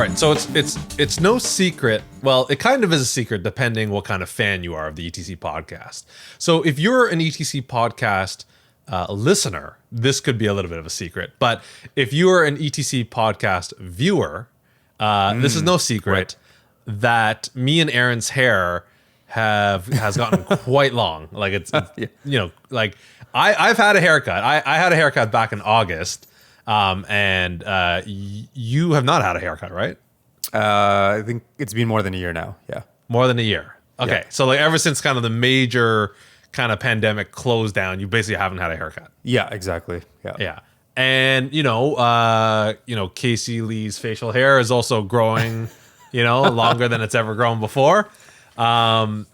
right, so it's no secret. Well, it kind of is a secret depending what kind of fan you are of the ETC podcast. So if you're an ETC podcast listener, this could be a little bit of a secret. But if you are an ETC podcast viewer, this is no secret that me and Aaron's hair has gotten quite long. Like it's like I've had a haircut. I had a haircut back in August. And you have not had a haircut, right? I think it's been more than a year now. Yeah. More than a year. Okay. Yeah. So like ever since kind of the major kind of pandemic closed down, you basically haven't had a haircut. Yeah, exactly. Yeah. Yeah. And, Casey Lee's facial hair is also growing, longer than it's ever grown before. So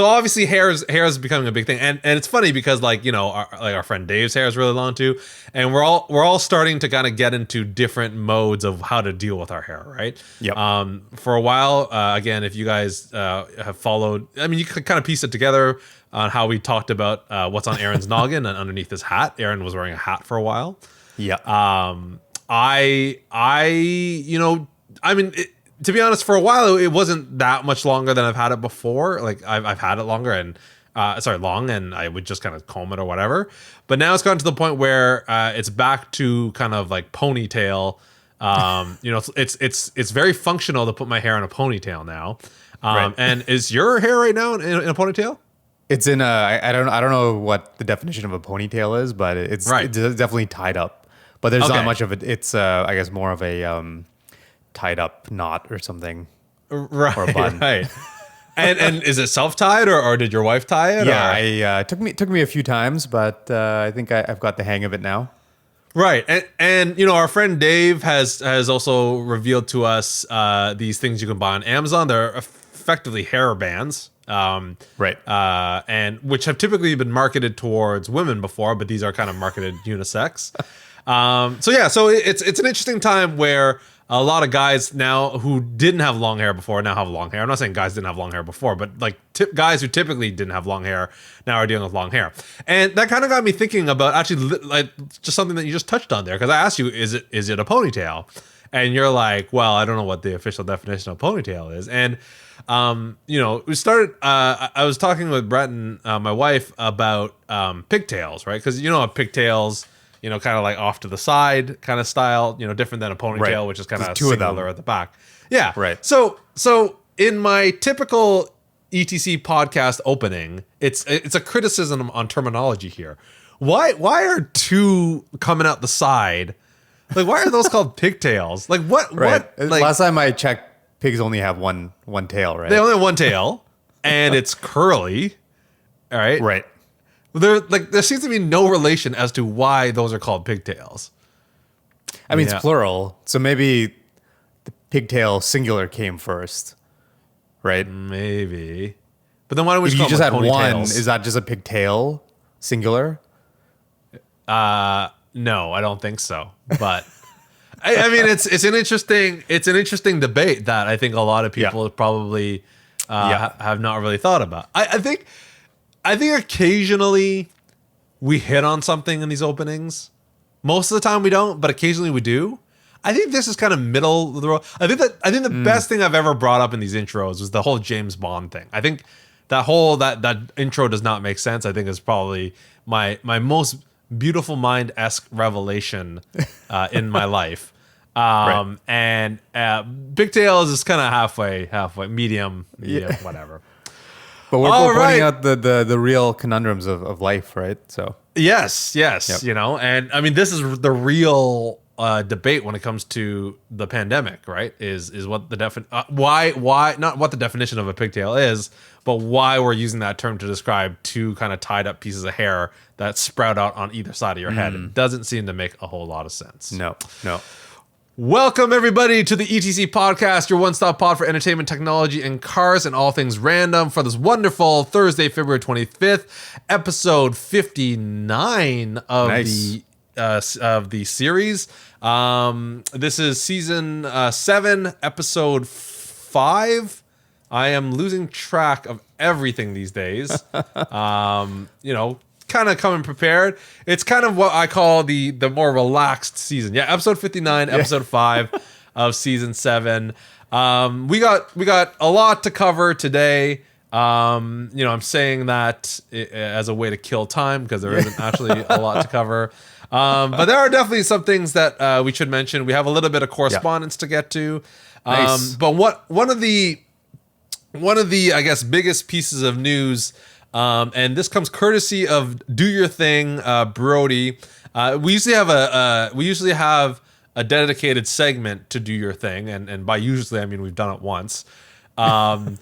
obviously hair is becoming a big thing, and it's funny because our friend Dave's hair is really long too, and we're all starting to kind of get into different modes of how to deal with our hair, right? Yep. For a while, again, if you guys have followed, I mean, you can kind of piece it together on how we talked about what's on Aaron's noggin and underneath his hat. Aaron was wearing a hat for a while. Yeah. To be honest, for a while, it wasn't that much longer than I've had it before. Like I've had it longer and long, and I would just kind of comb it or whatever. But now it's gotten to the point where it's back to kind of like ponytail. It's very functional to put my hair in a ponytail now. Right. And is your hair right now in a ponytail? It's in a, I don't know what the definition of a ponytail is, but it's definitely tied up. But there's not much of it. It's I guess more of a tied up knot or something, right? Or a bun. Right. And is it self-tied or did your wife tie it? Yeah, took me a few times, but I think I've got the hang of it now. Right, and our friend Dave has also revealed to us these things you can buy on Amazon. They're effectively hair bands. Right. And which have typically been marketed towards women before, but these are kind of marketed unisex. So it's an interesting time where a lot of guys now who didn't have long hair before now have long hair. I'm not saying guys didn't have long hair before, but like guys who typically didn't have long hair now are dealing with long hair. And that kind of got me thinking about actually like just something that you just touched on there. Because I asked you, is it a ponytail? And you're like, well, I don't know what the official definition of ponytail is. And we started. I was talking with Brett and my wife about pigtails, right? Because pigtails. Kind of like off to the side kind of style, different than a ponytail, right, which is kind of singular at the back. Yeah. Right. So in my typical ETC podcast opening, it's a criticism on terminology here. Why are two coming out the side? Like, why are those called pigtails? Like what? Right. What? Like, last time I checked, pigs only have one tail, right? They only have one tail, and it's curly. All right. Right. There seems to be no relation as to why those are called pigtails. I mean, it's plural, so maybe the pigtail singular came first, right? Maybe. But then why don't we if just you just had ponytails? one? Is that just a pigtail singular? No, I don't think so. But I mean, it's an interesting debate that I think a lot of people probably have not really thought about. I think occasionally we hit on something in these openings. Most of the time we don't, but occasionally we do. I think this is kind of middle of the road. I think the best thing I've ever brought up in these intros was the whole James Bond thing. I think that intro does not make sense. I think is probably my most beautiful mind-esque revelation in my life. Right. And Pigtails is kind of halfway, medium, whatever. But we're pointing out the real conundrums of life, right? So yes, yep. And I mean, this is the real debate when it comes to the pandemic, right? Is what the why not what the definition of a pigtail is, but why we're using that term to describe two kind of tied up pieces of hair that sprout out on either side of your head. It doesn't seem to make a whole lot of sense. No. Welcome, everybody, to the ETC Podcast, your one-stop pod for entertainment, technology, and cars, and all things random for this wonderful Thursday, February 25th, episode 59 of the series. This is season 7, episode 5. I am losing track of everything these days. Kind of coming prepared. It's kind of what I call the more relaxed season. Yeah, episode 59, episode 5. of season 7. We got a lot to cover today. I'm saying that as a way to kill time because there isn't actually a lot to cover. But there are definitely some things that we should mention. We have a little bit of correspondence to get to. Nice. But one of the I guess biggest pieces of news, and this comes courtesy of Do Your Thing, Brody. We usually have a dedicated segment to Do Your Thing, and by usually I mean we've done it once. This I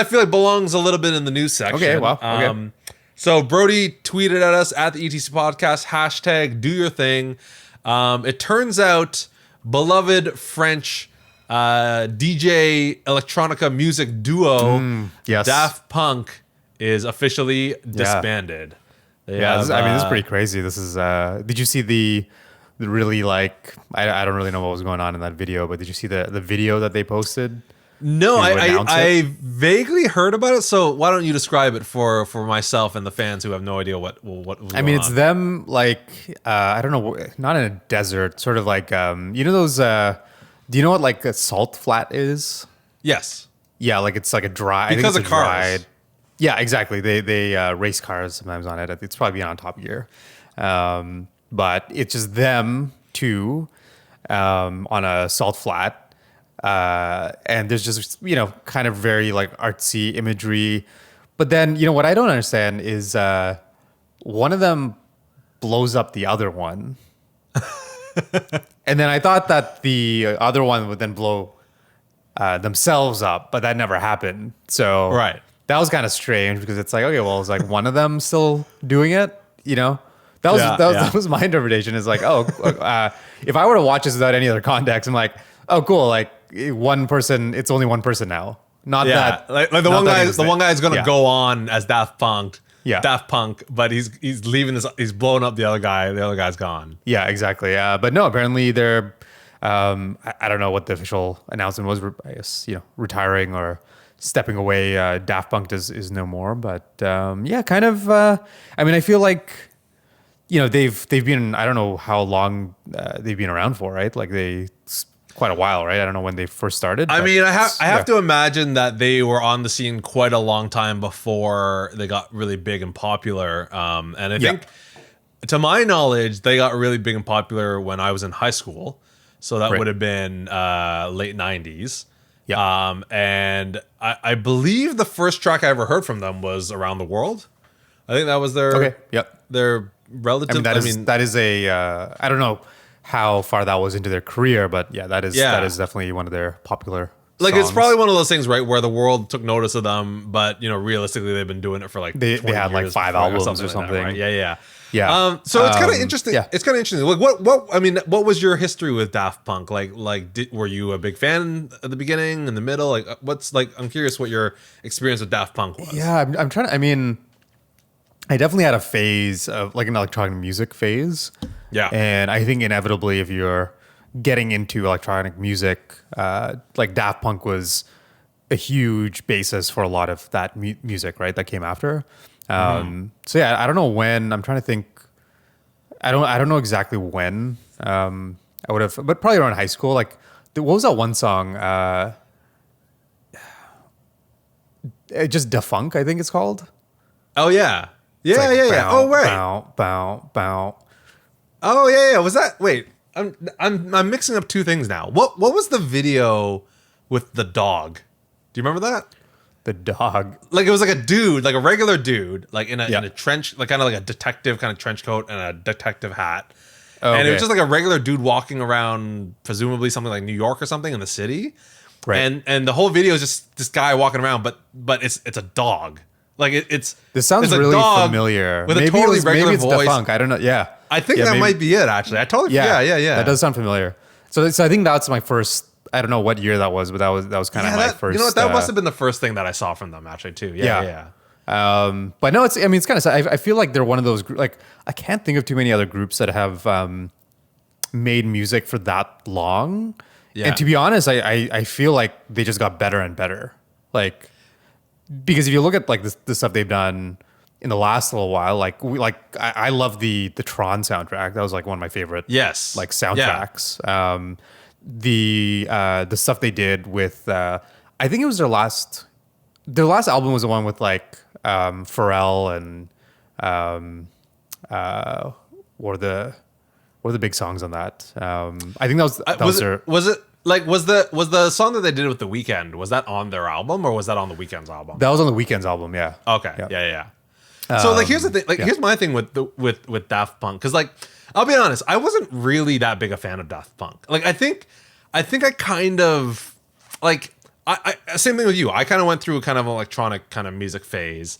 feel like belongs a little bit in the news section. Okay, well, okay. So Brody tweeted at us at the ETC podcast, #Do Your Thing. It turns out beloved French DJ electronica music duo Daft Punk is officially disbanded. This is pretty crazy. This is. Did you see the really like? I don't really know what was going on in that video, but did you see the video that they posted? No, I vaguely heard about it. So why don't you describe it for myself and the fans who have no idea what was going on? I mean, it's them like I don't know, not in a desert, sort of like you know those. Do you know what like a salt flat is? Yes. Yeah, like it's like a dry because I think of cars. Yeah, exactly. They race cars sometimes on it. It's probably on Top Gear, but it's just them two on a salt flat. And there's just, kind of very like artsy imagery. But then, what I don't understand is one of them blows up the other one. And then I thought that the other one would then blow themselves up, but that never happened. So right. That was kind of strange because it's like, okay, well, it's like one of them still doing it, That was my interpretation is like, if I were to watch this without any other context, I'm like, oh, cool. Like one person, it's only one person now. Not that. Like the one guy is going to go on as Daft Punk. Yeah. Daft Punk, but he's leaving this. He's blowing up the other guy. The other guy's gone. Yeah, exactly. But no, apparently they're. I don't know what the official announcement was. I guess retiring or stepping away. Daft Punk is no more. But kind of. I mean, I feel like. They've been, I don't know how long they've been around for, right? Like quite a while, right? I don't know when they first started. I mean, I have to imagine that they were on the scene quite a long time before they got really big and popular. And I think, to my knowledge, they got really big and popular when I was in high school. So that would have been late 90s. Yeah. And I believe the first track I ever heard from them was Around the World. I think that was their relative. I mean, that is a I don't know how far that was into their career, but that is definitely one of their popular songs. It's probably one of those things, right, where the world took notice of them, but realistically they've been doing it for like they had like 5 albums or something. Like that, right? Yeah. So it's kind of interesting. Yeah. It's kind of interesting. Like what was your history with Daft Punk? Were you a big fan at the beginning, in the middle? I'm curious what your experience with Daft Punk was. Yeah, I'm trying to. I mean, I definitely had a phase of like an electronic music phase. Yeah. And I think inevitably if you're getting into electronic music, like Daft Punk was a huge basis for a lot of that music, right? That came after. So I don't know when. I'm trying to think. I don't know exactly when I would have, but probably around high school. Like, what was that one song? Just Defunk, I think it's called. Oh yeah. Yeah, like, yeah. Bow, Oh right. Bow, bow, bow. Oh yeah. Was that? Wait, I'm mixing up two things now. What was the video with the dog? Do you remember that? The dog. Like it was like a dude, like a regular dude, like in a trench, like kind of like a detective kind of trench coat and a detective hat. Oh, and it was just like a regular dude walking around, presumably something like New York or something in the city. Right. And the whole video is just this guy walking around, but it's a dog. Like it's this sounds really familiar. With a totally regular it's voice. Defunk. I don't know. Yeah. I think that might be it actually. I totally yeah. That does sound familiar. So I think that's my first. I don't know what year that was, but that was kind of my first. You know what? That must have been the first thing that I saw from them actually too. Yeah. But no, it's kind of. I feel like they're one of those. Like I can't think of too many other groups that have made music for that long. Yeah. And to be honest, I feel like they just got better and better. Like because if you look at like the stuff they've done in the last little while. Like I love the Tron soundtrack. That was like one of my favorite Yes. like Yeah. soundtracks. The stuff they did with I think it was their last album was the one with like Pharrell and what are the big songs on that? I think that was their Was the song that they did with The Weeknd, was that on their album or was that on The Weeknd's album? that was on the Weeknd's album. Yeah. Okay. Yeah. So like here's the thing. Like here's my thing with Daft Punk, because like I'll be honest, I wasn't really that big a fan of Daft Punk. Like I think I kind of like I same thing with you. I kind of went through a kind of electronic kind of music phase,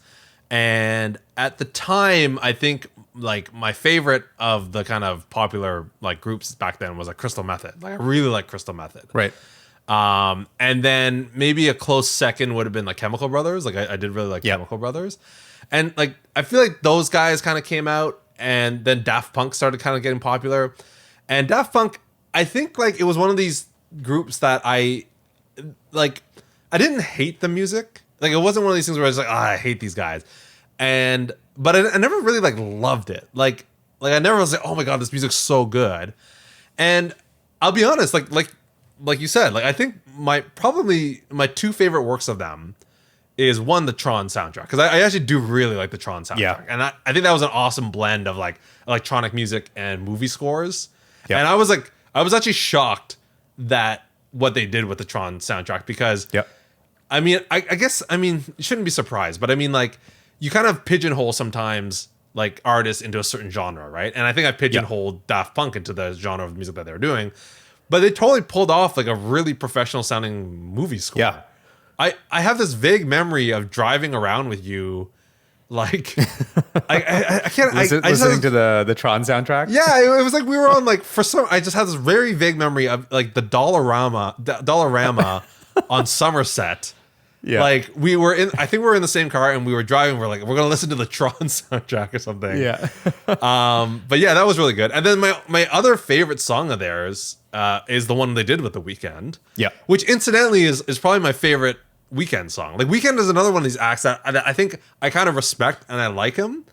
and at the time, I think like my favorite of the kind of popular like groups back then was like Crystal Method. Like I really like Crystal Method. Right. And then maybe a close second would have been like Chemical Brothers. Like I did really like Chemical Brothers. And like I feel like those guys kind of came out, and then Daft Punk started kind of getting popular. And Daft Punk, I think like it was one of these groups that I didn't hate the music. Like it wasn't one of these things where I was like, I hate these guys. But I never really like loved it. Like I never was like, oh my god, this music's so good. And I'll be honest, like you said, like I think my two favorite works of them is one, the Tron soundtrack, because I actually do really like the Tron soundtrack. Yeah. And I think that was an awesome blend of like electronic music and movie scores. Yeah. And I was actually shocked that what they did with the Tron soundtrack, because I mean, I guess, I mean, you shouldn't be surprised, but I mean, like, you kind of pigeonhole sometimes like artists into a certain genre, right? And I think I pigeonholed Daft Punk into the genre of music that they were doing, but they totally pulled off like a really professional sounding movie score. Yeah. I have this vague memory of driving around with you, like I can't. Listening to the Tron soundtrack. Yeah, it was like we were on like I just had this very vague memory of like the Dollarama on Somerset. Yeah. Like I think we were in the same car and we were driving. We're like, we're gonna listen to the Tron soundtrack or something. Yeah. But yeah, that was really good. And then my other favorite song of theirs is the one they did with The Weeknd. Yeah. Which incidentally is probably my favorite Weeknd song. Like Weeknd is another one of these acts that I think I kind of respect and I like him.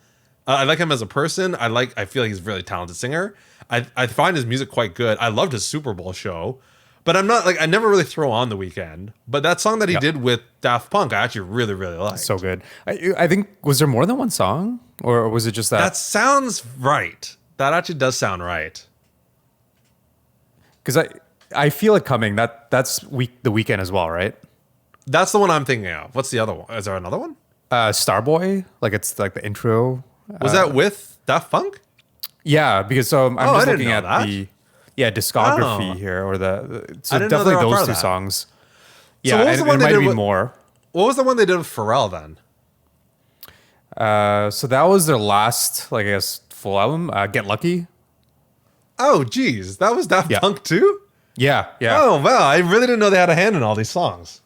I like him as a person. I feel like he's a really talented singer. I find his music quite good. I loved his Super Bowl show. But I'm not like, I never really throw on The Weeknd. But that song that he did with Daft Punk, I actually really, really like. So good. I think, was there more than one song? Or was it just that? That sounds right. That actually does sound right. Because I feel it coming. That's The Weeknd as well, right? That's the one I'm thinking of. What's the other one? Is there another one? Starboy. Like it's like the intro. Was that with Daft Punk? Yeah, because I'm I just didn't looking know at that. the discography here, or so I didn't know they definitely were a part those of two that. songs. So Yeah, what was the one it they might did be with- more. What was the one they did with Pharrell then? So that was their last, like I guess, full album. Get Lucky. Oh, geez. That was Daft Yeah. Punk too? Yeah, yeah. Oh, wow. I really didn't know they had a hand in all these songs.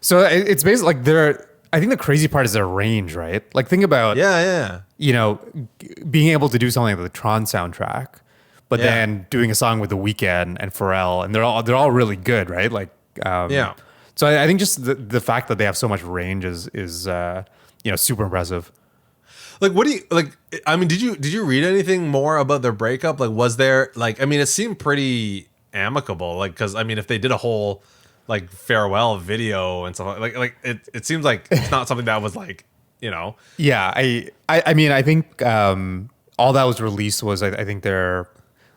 So it's basically like I think the crazy part is their range, right? Like think about Yeah. being able to do something like the Tron soundtrack, but Yeah. then doing a song with The Weeknd and Pharrell, and they're all really good, right? Like Yeah. So I think just the fact that they have so much range is super impressive. Like, what do you like? I mean, did you read anything more about their breakup? Like, was there like? I mean, it seemed pretty amicable. Like, because I mean, if they did a whole like farewell video and stuff like it seems like it's not something that was like Yeah, I mean I think all that was released was I think their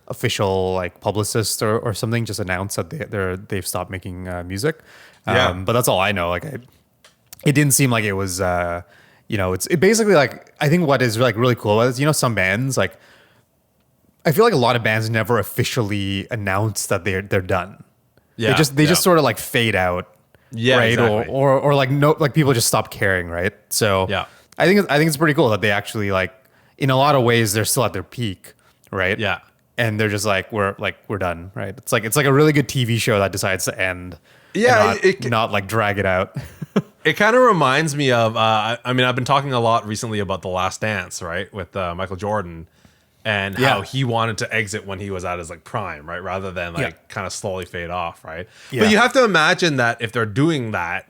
official like publicist or something just announced that they've stopped making music. Yeah. But that's all I know. Like it didn't seem like it was it basically like I think what is like really cool is some bands like I feel like a lot of bands never officially announce that they're done. Yeah, They just sort of like fade out. Yeah, right. exactly. Or like no, like people just stop caring. Right. So Yeah. I think it's pretty cool that they actually like in a lot of ways they're still at their peak. Right. Yeah. And they're just like we're done. Right. It's like a really good TV show that decides to end. Yeah, and not like drag it out. It kind of reminds me of, I mean, I've been talking a lot recently about The Last Dance, right? With Michael Jordan and how he wanted to exit when he was at his like prime, right? Rather than like kind of slowly fade off, right? Yeah. But you have to imagine that if they're doing that,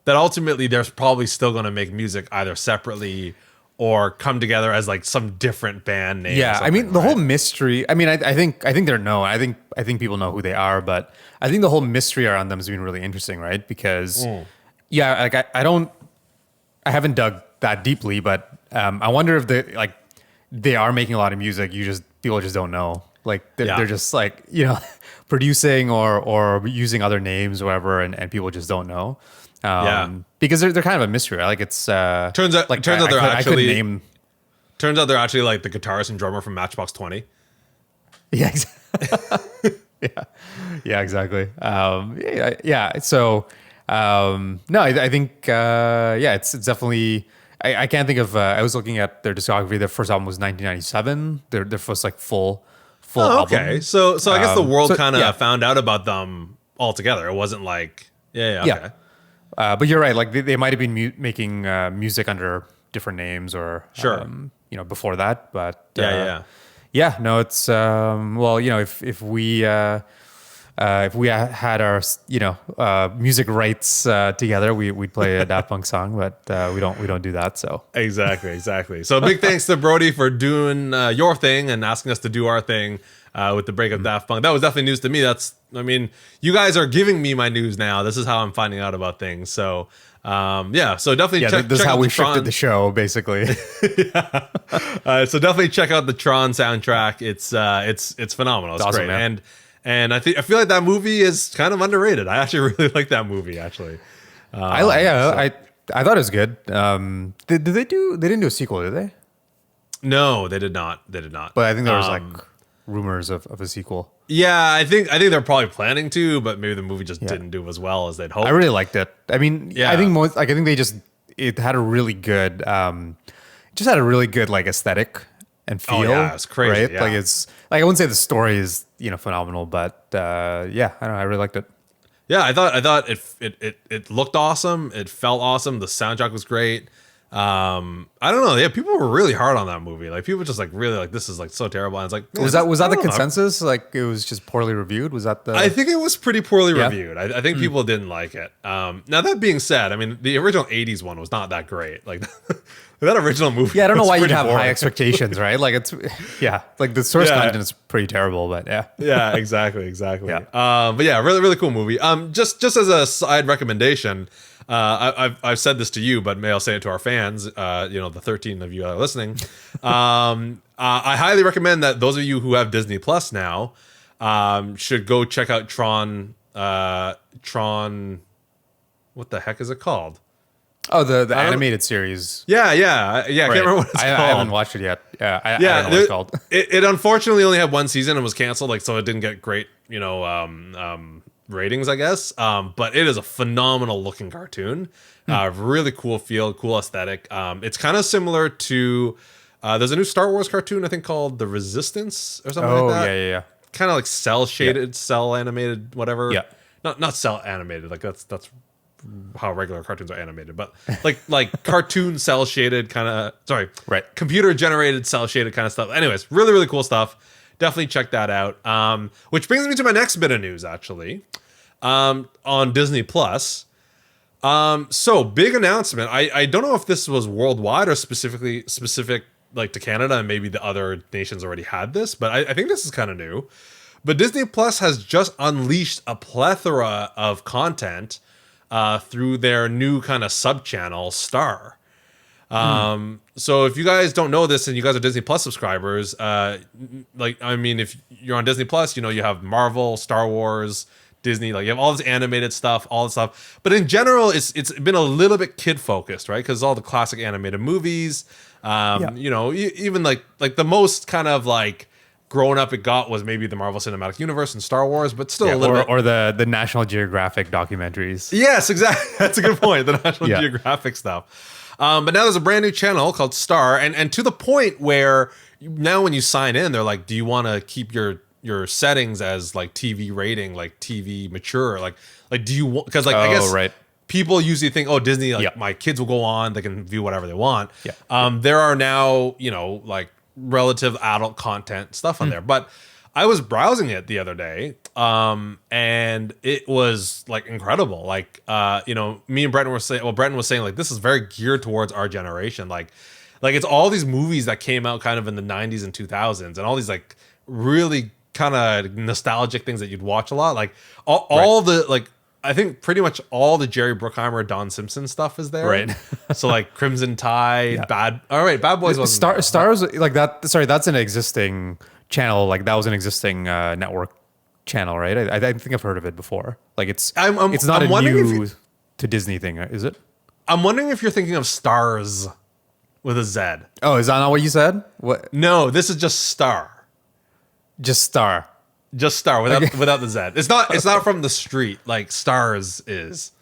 that ultimately they're probably still going to make music either separately or come together as like some different band name. Yeah, I mean the whole mystery. I mean, I think they're known. I think people know who they are, but I think the whole mystery around them has been really interesting, right? Because yeah, like I haven't dug that deeply, but I wonder if they are making a lot of music. People just don't know. Like they're just like producing or using other names or whatever, and people just don't know. Because they're kind of a mystery. Like it's turns out they're I couldn't actually name. Turns out they're actually like the guitarist and drummer from Matchbox 20. Yeah, yeah, exactly. Yeah. So no, I think it's definitely. I can't think of. I was looking at their discography. Their first album was 1997. Their first like full okay. album. So I guess the world kind of yeah. found out about them altogether. It wasn't like okay. But you're right. Like they might have been making music under different names or Sure. Before that. But Yeah. No, it's well, if we had our music rights together, we'd play a Daft Punk song, but we don't do that. So Exactly. So big thanks to Brody for doing your thing and asking us to do our thing with the break of Daft Punk. That was definitely news to me. You guys are giving me my news now. This is how I'm finding out about things. So so definitely check. This is check how out we the Tron. shifted the show, basically. So definitely check out the Tron soundtrack. It's phenomenal. It's awesome, great. man. And I feel like that movie is kind of underrated. I actually really like that movie. Actually, I thought it was good. They didn't do a sequel, did they? no, they did not. They did not. But I think there was like rumors of a sequel. Yeah, I think they're probably planning to, but maybe the movie just didn't do as well as they'd hoped. I really liked it. I mean, Yeah. I think it had a really good, just had a really good like aesthetic and feel. Oh, yeah, it's crazy, right? yeah. Like it's like I wouldn't say the story is phenomenal, but I don't know, I really liked it. Yeah, I thought it looked awesome. It felt awesome. The soundtrack was great. I don't know. Yeah, people were really hard on that movie. Like people just like really like this is like so terrible. And it's like Was that the I don't know. consensus? Like it was just poorly reviewed? Was that the? I think it was pretty poorly Yeah? reviewed. I think people didn't like it. Now that being said, I mean the original '80s one was not that great. Like that original movie. Yeah, I don't know was why you'd pretty have boring. high expectations, right? Like it's like the source Yeah. content is pretty terrible, but yeah. Yeah, exactly. Yeah. But yeah, really cool movie. Just as a side recommendation, I've said this to you, but may I'll say it to our fans. The 13 of you that are listening. I highly recommend that those of you who have Disney Plus now should go check out Tron. What the heck is it called? Oh, the animated series. Yeah. I can't remember what it's called. I haven't watched it yet. I don't know what it's called. It unfortunately only had one season and was canceled, like so it didn't get great, ratings, I guess. But it is a phenomenal looking cartoon. Really cool feel, cool aesthetic. It's kind of similar to there's a new Star Wars cartoon I think called The Resistance or something like that. Yeah. Kind of like cell shaded, cell animated, whatever. Yeah. Not cell animated. Like that's how regular cartoons are animated, but like cartoon cell shaded kind of computer generated cell shaded kind of stuff. Anyways, really cool stuff. Definitely check that out. Which brings me to my next bit of news actually. On Disney Plus. So big announcement. I don't know if this was worldwide or specific like to Canada, and maybe the other nations already had this, but I think this is kind of new. But Disney Plus has just unleashed a plethora of content through their new kind of sub-channel Star. So if you guys don't know this and you guys are Disney Plus subscribers, if you're on Disney Plus, you have Marvel, Star Wars, Disney, like you have all this animated stuff, all this stuff. But in general, it's been a little bit kid focused, right? Because all the classic animated movies, even like the most kind of like grown up it got was maybe the Marvel Cinematic Universe and Star Wars, but still a little bit. Or the National Geographic documentaries. Yes, exactly. That's a good point. The National Geographic stuff. But now there's a brand new channel called Star, and to the point where now when you sign in, they're like, do you want to keep your settings as like TV rating, like TV mature, like do you want? Because I guess people usually think, oh, Disney, my kids will go on, they can view whatever they want. There are now like relative adult content stuff on there, but I was browsing it the other day, and it was like incredible. Like, me and Brenton were saying, Brenton was saying like, this is very geared towards our generation. Like, Like it's all these movies that came out kind of in the 90s and 2000s, and all these like really kind of nostalgic things that you'd watch a lot. Like all the like I think pretty much all the Jerry Bruckheimer, Don Simpson stuff is there. Right. So like Crimson Tide, Bad Boys wasn't there. Stars like that. Sorry, that's an existing channel. Like that was an existing network channel, right? I think I've heard of it before. Like it's not a new to Disney thing, is it? I'm wondering if you're thinking of Stars with a Z. Oh, is that not what you said? What? No, this is just Star. Just Star. Just Star without the Z. It's not from the street like Stars is.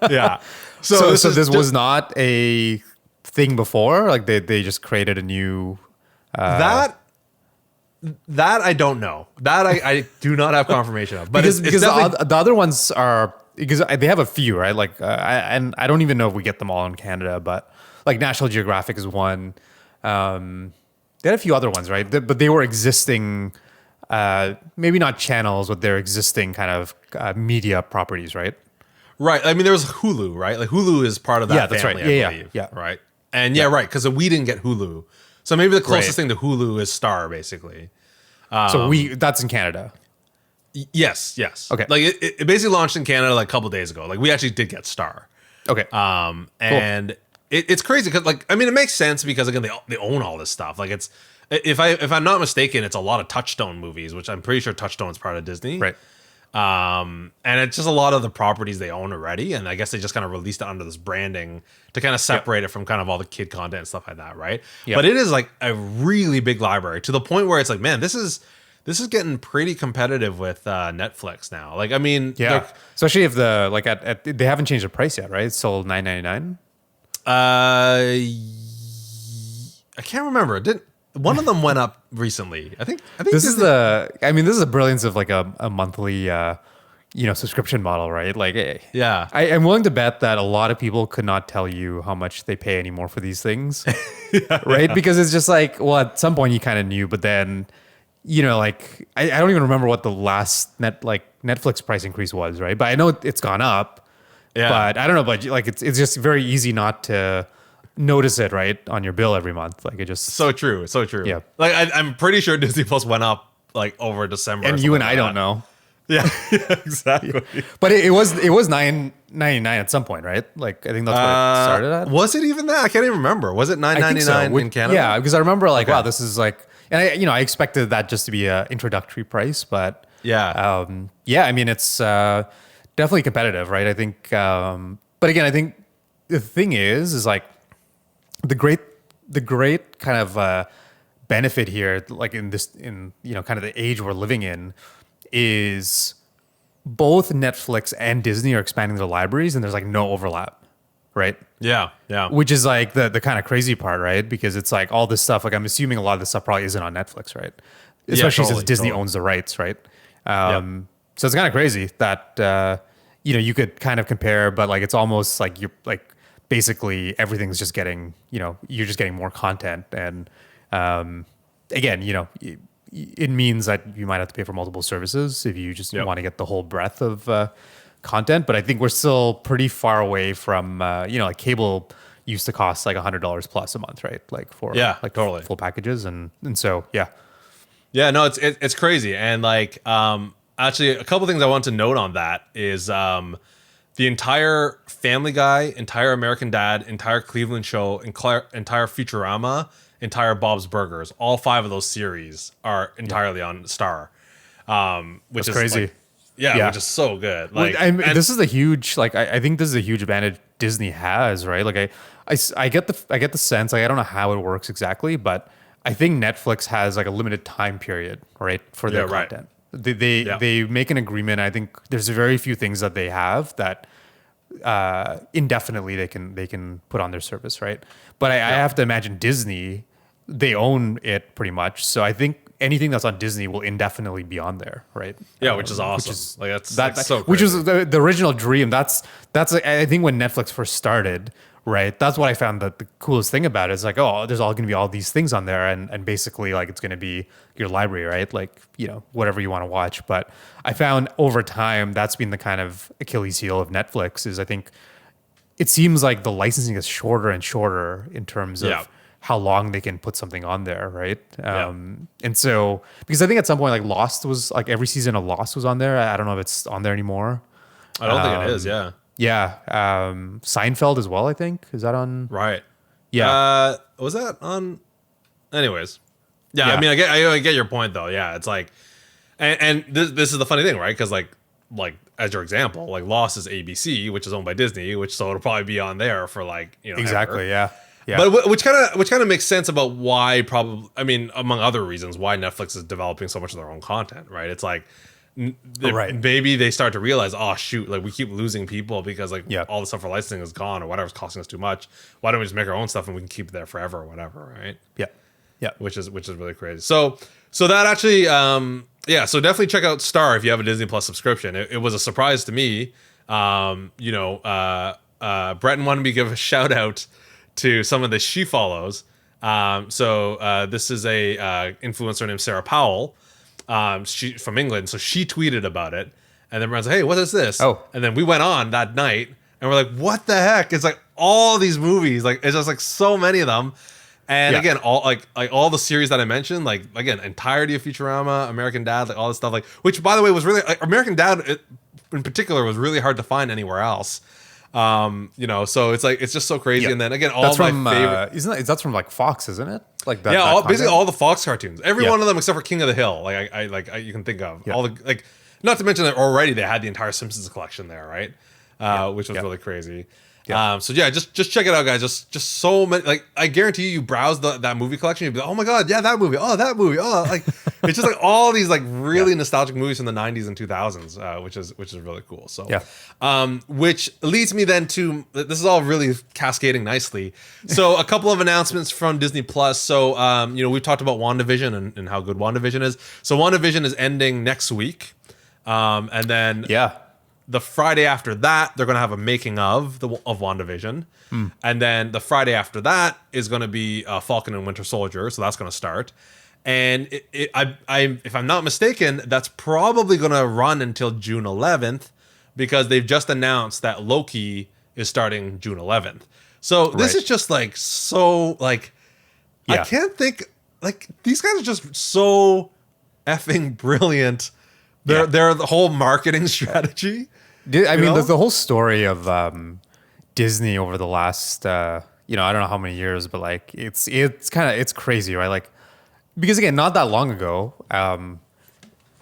Yeah. So this was not a thing before. Like they just created a new. That I don't know. That I do not have confirmation of. But because it's definitely, the other ones are because they have a few, right? Like and I don't even know if we get them all in Canada, but like National Geographic is one. They had a few other ones, right? But they were existing. Maybe not channels, but they're existing kind of media properties, right? Right. I mean, there was Hulu, right? Like Hulu is part of that that's family, right. I believe. Yeah. Right. And right, because we didn't get Hulu. So maybe the closest thing to Hulu is Star, basically. So that's in Canada. Yes. Okay. Like it basically launched in Canada like a couple days ago. Like we actually did get Star. Okay. And it's crazy because like I mean it makes sense because again they own all this stuff. Like it's if I'm not mistaken, it's a lot of Touchstone movies, which I'm pretty sure Touchstone's part of Disney. Right. And it's just a lot of the properties they own already, and I guess they just kind of released it under this branding to kind of separate it from kind of all the kid content and stuff like that, right? Yep. But it is like a really big library to the point where it's like, man, this is getting pretty competitive with Netflix now. Like, I mean, especially if they haven't changed the price yet, right? It's still $9.99. I can't remember. One of them went up recently. I think this is the brilliance of like a monthly subscription model, right? Like yeah. I'm willing to bet that a lot of people could not tell you how much they pay anymore for these things. Right? Because it's just like, well, at some point you kind of knew, but then like I don't even remember what the last Netflix price increase was, right? But I know it's gone up. Yeah. But I don't know, but like it's just very easy not to notice it, right, on your bill every month. Like it just so true. Yeah. Like I'm pretty sure Disney Plus went up like over December, and you and I don't know. Yeah, exactly. But it was $9.99 at some point, right? Like I think that's what it started at. Was it even that? I can't even rember. Was it $9.99 in Canada? Yeah, because I remember like wow, this is like, and I expected that just to be a introductory price, but I mean it's definitely competitive, right? I think, but again, I think the thing is like the great kind of benefit here, like in kind of the age we're living in, is both Netflix and Disney are expanding their libraries, and there's like no overlap, right? Yeah. Which is like the kind of crazy part, right? Because it's like all this stuff. Like I'm assuming a lot of this stuff probably isn't on Netflix, right? Especially since Disney owns the rights, right? So it's kind of crazy that you could kind of compare, but like it's almost like you're like basically everything's just getting you're just getting more content, and again it means that you might have to pay for multiple services if you just want to get the whole breadth of content. But I think we're still pretty far away from like cable used to cost like $100 plus a month, right? Like for totally full packages, and so no, it's crazy. And like actually a couple things I want to note on that is the entire Family Guy, entire American Dad, entire Cleveland Show, entire Futurama, entire Bob's Burgers, all 5 of those series are entirely on Star, which is crazy. Like, which is so good. Like, this is a huge I think this is a huge advantage Disney has, right? Like I get the sense, like I don't know how it works exactly, but I think Netflix has like a limited time period, right, for their content. They make an agreement. I think there's very few things that they have that indefinitely they can put on their service, right? But I have to imagine Disney, they own it pretty much. So I think anything that's on Disney will indefinitely be on there, right? Yeah, which is awesome. That's so crazy. Which was the original dream. That's I think when Netflix first started, right? That's what I found that the coolest thing about it is like, oh, there's all going to be all these things on there, and basically like it's going to be your library, right? Like whatever you want to watch. But I found over time that's been the kind of Achilles heel of Netflix is I think it seems like the licensing is shorter and shorter in terms of Yeah. how long they can put something on there, right? Yeah. And so, because I think at some point, like Lost was like every season of Lost was on there. I don't know if it's on there anymore. I don't think it is. Yeah. Yeah, Seinfeld as well. I think is that on? Right. Yeah, Was that on? Anyways. Yeah. Yeah. I mean, I get your point though. Yeah. It's like, and this is the funny thing, right? Because like as your example, like Lost is ABC, which is owned by Disney, which so it'll probably be on there for like exactly. ever. Yeah, yeah. But which kind of makes sense about why probably, I mean, among other reasons, why Netflix is developing so much of their own content, right? It's like Right. maybe they start to realize, oh shoot, like we keep losing people because like Yeah. all the stuff for licensing is gone or whatever's costing us too much. Why don't we just make our own stuff and we can keep it there forever or whatever, right? yeah, yeah. Which is really crazy. So that actually yeah, so definitely check out Star if you have a Disney Plus subscription. It was a surprise to me. Breton wanted me to give a shout out to some of the she follows. This is a influencer named Sarah Powell. She from England, so she tweeted about it, and then everyone's like, "Hey, what is this?" Oh. And then we went on that night, and we're like, "What the heck?" It's like all these movies, like it's just like so many of them. And Yeah. again, all like all the series that I mentioned, like again, entirety of Futurama, American Dad, like all this stuff, like which by the way was really like, American Dad in particular was really hard to find anywhere else. So it's like it's just so crazy. Yeah. And then again, all That's my from favorite. that's from like Fox, isn't it? Like that. Yeah, that basically content? all the Fox cartoons, every Yeah. one of them except for King of the Hill. Like you can think of Yeah. all the like. Not to mention that already they had the entire Simpsons collection there, right? Which was really crazy. Yeah. Just check it out, guys. Just so many. Like I guarantee you browse that movie collection, you'd be like, oh my god, yeah, that movie. Oh, that movie. Oh, like it's just like all these like really nostalgic movies from the '90s and 2000s, which is really cool. So which leads me then to this is all really cascading nicely. So a couple of announcements from Disney Plus. So we've talked about WandaVision and how good WandaVision is. So WandaVision is ending next week, and then the Friday after that, they're going to have a making of WandaVision. And then the Friday after that is going to be Falcon and Winter Soldier. So that's going to start. And if I'm not mistaken, that's probably going to run until June 11th because they've just announced that Loki is starting June 11th. So this is just like, so like, I can't think, like, these guys are just so effing brilliant. They're the whole marketing strategy. I mean, there's the whole story of Disney over the last, I don't know how many years, but like it's crazy, right? Like, because again, not that long ago, I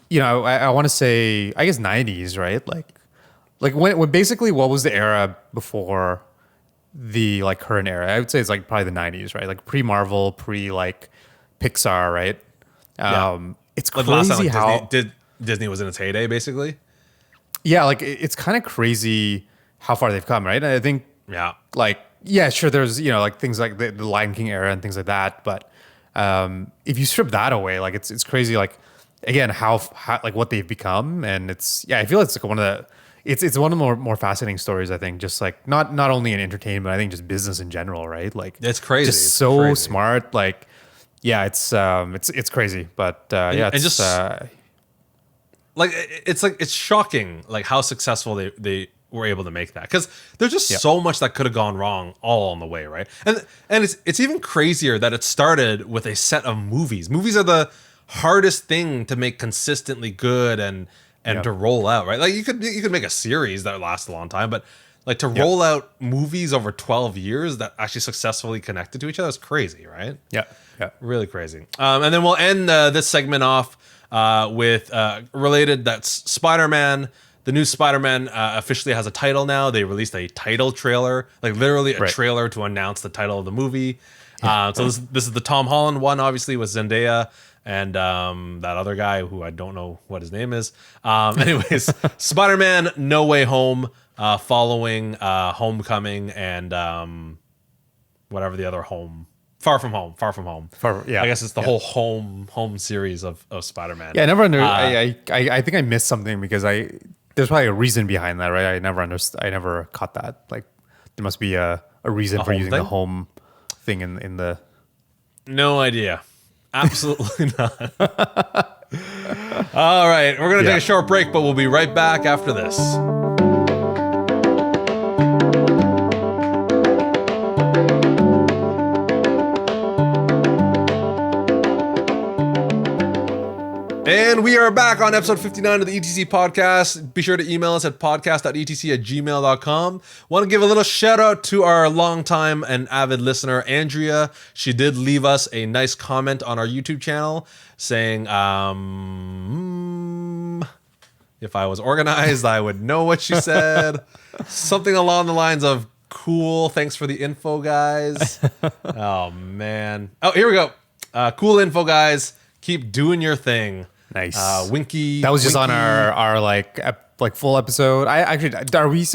want to say, I guess 90s, right? Like when basically what was the era before the like current era? I would say it's like probably the 90s, right? Like pre-Marvel, like Pixar, right? It's Like crazy last time, like, how Disney was in its heyday, basically. Yeah, like it's kind of crazy how far they've come, right? And I think, sure, there's like things like the Lion King era and things like that, but if you strip that away, like it's crazy, like again how like what they've become, and I feel it's like one of the it's one of the more fascinating stories, I think, just like not only in entertainment, I think just business in general, right? Like it's crazy, just it's so crazy. smart, like it's crazy, but it's like it's shocking like how successful they were able to make that, because there's just so much that could have gone wrong all on the way, right? And it's even crazier that it started with a set of movies. Movies are the hardest thing to make consistently good and to roll out, right? Like you could make a series that lasts a long time, but like to roll out movies over 12 years that actually successfully connected to each other is crazy, right? Yeah, Really crazy. And then we'll end this segment off with related, that's Spider-Man. The new Spider-Man officially has a title now. They released a title trailer, like literally a trailer to announce the title of the movie. So this is the Tom Holland one, obviously, with Zendaya and that other guy who I don't know what his name is. Anyways, Spider-Man No Way Home, following Homecoming and whatever the other home. Far From Home. I guess it's the whole home series of Spider-Man. Yeah, I never I think I missed something because there's probably a reason behind that, right? I never caught that. Like there must be a reason for using the home thing in the. No idea. Absolutely not. All right, we're gonna take a short break, but we'll be right back after this. And we are back on episode 59 of the ETC podcast. Be sure to email us at podcast.etc@gmail.com. Want to give a little shout out to our longtime and avid listener, Andrea. She did leave us a nice comment on our YouTube channel saying, if I was organized, I would know what she said. Something along the lines of, cool, thanks for the info, guys. Oh, man. Oh, here we go. Cool info, guys. Keep doing your thing. Nice. Winky. That was just on our like full episode. I actually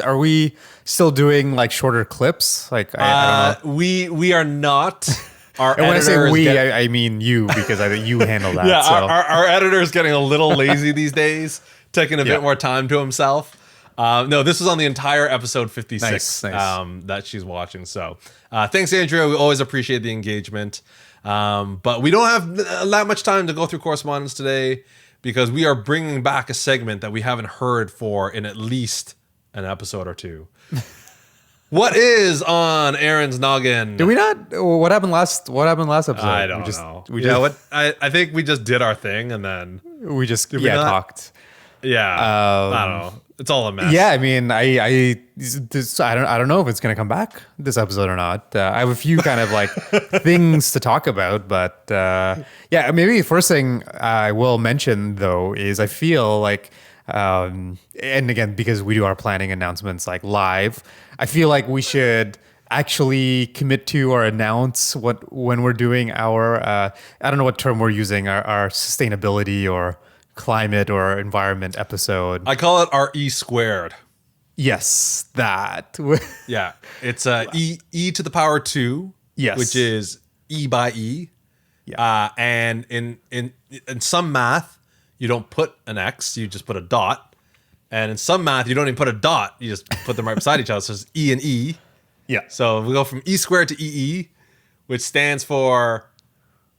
are we still doing like shorter clips? Like I don't know. We are not. Our And when I say editor is I mean you, because I think you handle that. yeah, so. our editor is getting a little lazy these days, taking a bit more time to himself. No, this was on the entire episode 56 Nice. that she's watching. So thanks, Andrea. We always appreciate the engagement. But we don't have that much time to go through correspondence today because we are bringing back a segment that we haven't heard for in at least an episode or two. What is on Aaron's noggin? Did we not? What happened last episode? I don't know. I think we just did our thing and then we just we not? talked. Yeah, I don't know. It's all a mess. Yeah, I mean, I don't know if it's gonna come back this episode or not. I have a few kind of like things to talk about, but yeah, maybe the first thing I will mention though is I feel like, and again because we do our planning announcements like live, I feel like we should actually commit to or announce when we're doing our I don't know what term we're using, our sustainability or climate or environment episode. I call it our E squared. Yes, that. Yeah, it's e to the power 2. Yes, which is E by E. Yeah. And in some math, you don't put an X, you just put a dot. And in some math, you don't even put a dot, you just put them right beside each other. So it's E and E. Yeah. So we go from E squared to EE, which stands for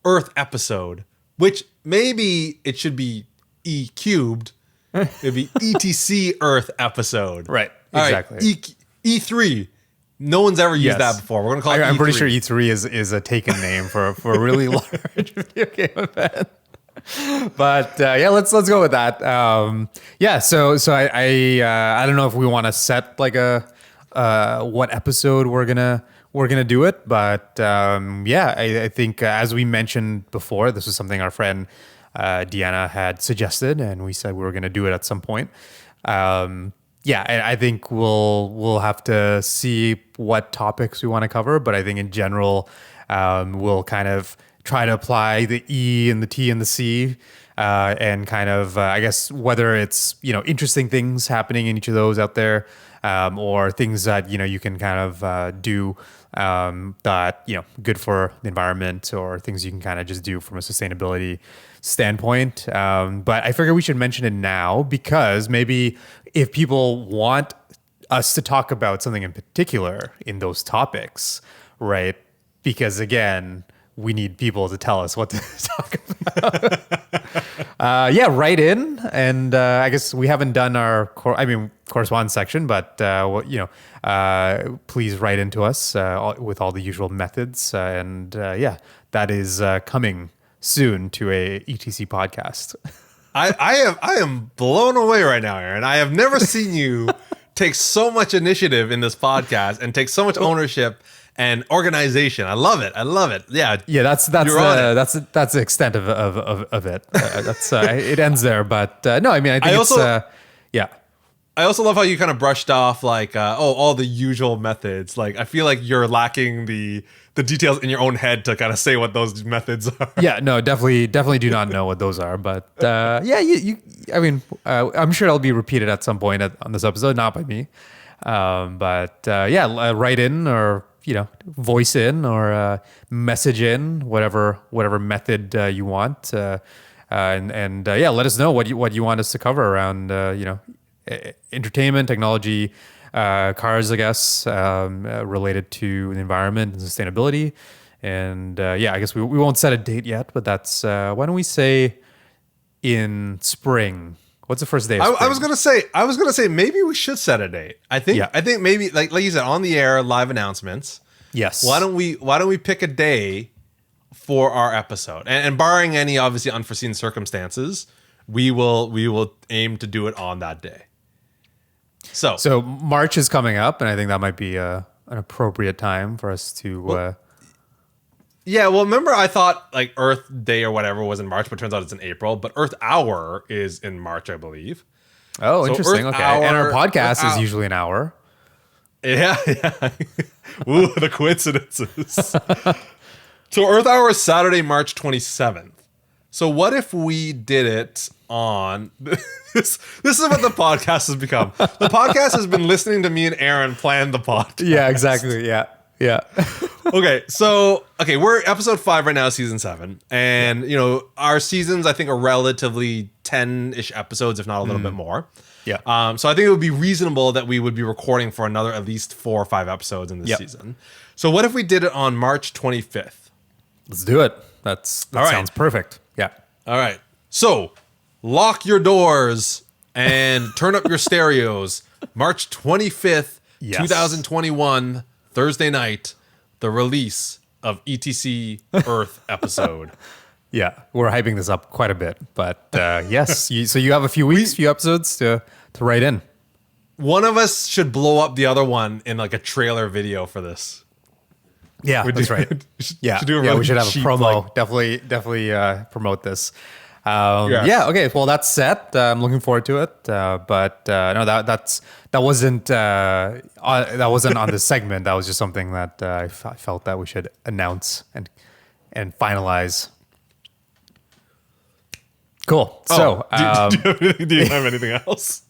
Earth episode, which maybe it should be E cubed. It'd be ETC Earth episode. Right. All Exactly. Right, E3. No one's ever used that before. We're gonna call it I'm E3. pretty sure E3 is a taken name for a really large video game event. But yeah, let's go with that. Yeah. So I don't know if we want to set like a what episode we're gonna do it, but yeah, I think as we mentioned before, this was something our friend Deanna had suggested, and we said we were going to do it at some point. Yeah, I think we'll have to see what topics we want to cover, but I think in general, we'll kind of try to apply the E and the T and the C, and kind of I guess whether it's interesting things happening in each of those out there, or things that you can kind of do that good for the environment, or things you can kind of just do from a sustainability standpoint. But I figure we should mention it now because maybe if people want us to talk about something in particular in those topics, right? Because again, we need people to tell us what to talk about. Yeah, write in, and I guess we haven't done our correspondence section, but please write into us with all the usual methods, and yeah, that is coming soon to a ETC podcast. I am blown away right now, Aaron. I have never seen you take so much initiative in this podcast and take so much ownership and organization. I love it. Yeah. Yeah, that's the extent of it. That's it ends there. But no, I mean, I think yeah. I also love how you kind of brushed off like, all the usual methods. Like, I feel like you're lacking the details in your own head to kind of say what those methods are. Yeah, no, definitely do not know what those are. But yeah, I mean, I'm sure it'll be repeated at some point on this episode, not by me. But yeah, write in or voice in or message in, whatever method you want, and yeah, let us know what you want us to cover around entertainment, technology, cars, I guess, related to the environment and sustainability. And yeah, I guess we won't set a date yet, but that's why don't we say in spring? What's the first day of spring? I was gonna say maybe we should set a date. I think maybe like you said, on the air live announcements. Yes. Why don't we pick a day for our episode? And barring any obviously unforeseen circumstances, we will aim to do it on that day. So March is coming up, and I think that might be an appropriate time for us to. Yeah, well, remember I thought like Earth Day or whatever was in March, but turns out it's in April. But Earth Hour is in March, I believe. Oh, So interesting. Earth Okay, Hour- and our podcast Earth is Hour- usually an hour. Yeah. Ooh, the coincidences. So Earth Hour is Saturday, March 27th. So what if we did it on this is what the podcast has become. The podcast has been listening to me and Aaron plan the podcast. Yeah, exactly. Yeah. Okay, we're episode 5 right now, season 7. And our seasons I think are relatively 10-ish episodes, if not a little bit more. Yeah. So I think it would be reasonable that we would be recording for another at least 4 or 5 episodes in this season. So what if we did it on March 25th? Let's do it. That sounds perfect. Yeah. All right. So lock your doors and turn up your stereos. March 25th, Yes. 2021, Thursday night, the release of ETC Earth episode. Yeah, we're hyping this up quite a bit, but yes. So you have a few weeks, few episodes to write in. One of us should blow up the other one in like a trailer video for this. Yeah, that's right. Yeah, should do a yeah, really we should have a cheap, promo. like- Definitely promote this. Yes. Yeah. Okay. Well, that's set. I'm looking forward to it. But no, that wasn't on the segment. That was just something that I felt that we should announce and finalize. Cool. So, do you have anything else?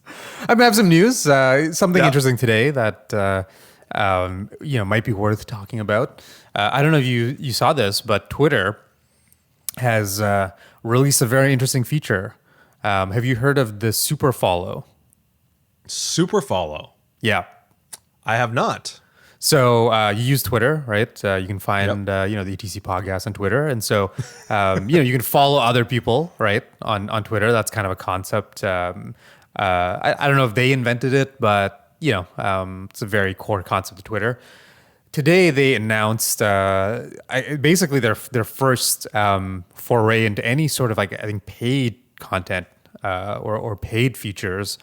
I have some news. Something Yeah. interesting today that might be worth talking about. I don't know if you saw this, but Twitter has released a very interesting feature. Have you heard of the super follow? Super follow. Yeah. I have not. So you use Twitter, right? You can find the ETC podcast on Twitter, and so you can follow other people, right, on Twitter. That's kind of a concept. I don't know if they invented it, but it's a very core concept of Twitter. Today they announced basically their first foray into any sort of I think paid content or paid features,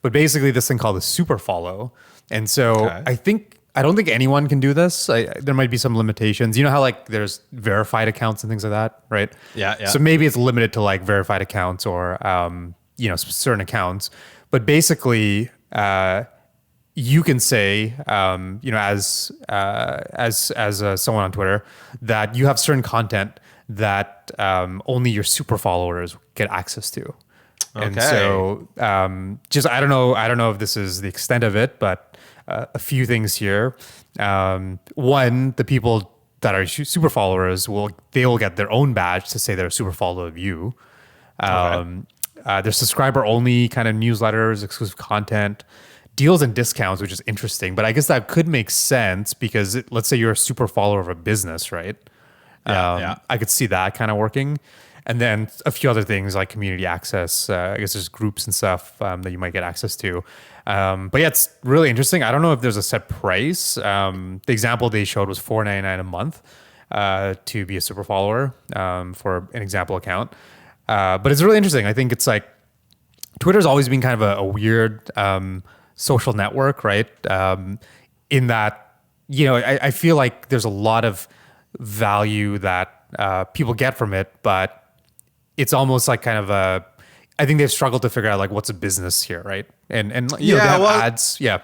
but basically this thing called the super follow. And so Okay. I don't think anyone can do this. There might be some limitations. You know how there's verified accounts and things like that, right? Yeah. So maybe it's limited to verified accounts or certain accounts, but basically you can say as someone on Twitter that you have certain content that only your super followers get access to. And Okay. so I don't know if this is the extent of it, but a few things here. One, the people that are super followers will get their own badge to say they're a super follower of you. There's subscriber only kind of newsletters, exclusive content, deals and discounts, which is interesting. But I guess that could make sense because let's say you're a super follower of a business, right? Yeah. I could see that kind of working. And then a few other things like community access. I guess there's groups and stuff that you might get access to. But yeah, it's really interesting. I don't know if there's a set price. The example they showed was $4.99 a month to be a super follower for an example account. But it's really interesting. I think it's Twitter's always been kind of a weird social network, right? In that, I feel like there's a lot of value that people get from it, but it's almost like kind of I think they've struggled to figure out what's a business here, right? And they have ads. Yeah.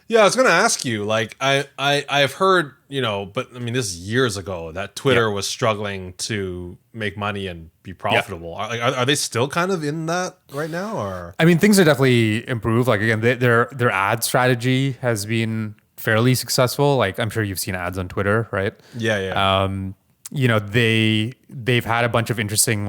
Yeah, I was going to ask you, I've heard, but I mean, this is years ago that Twitter was struggling to make money and be profitable. Are they still kind of in that right now, or? I mean, things are definitely improved. Again, their ad strategy has been fairly successful. I'm sure you've seen ads on Twitter, right? Yeah. They've had a bunch of interesting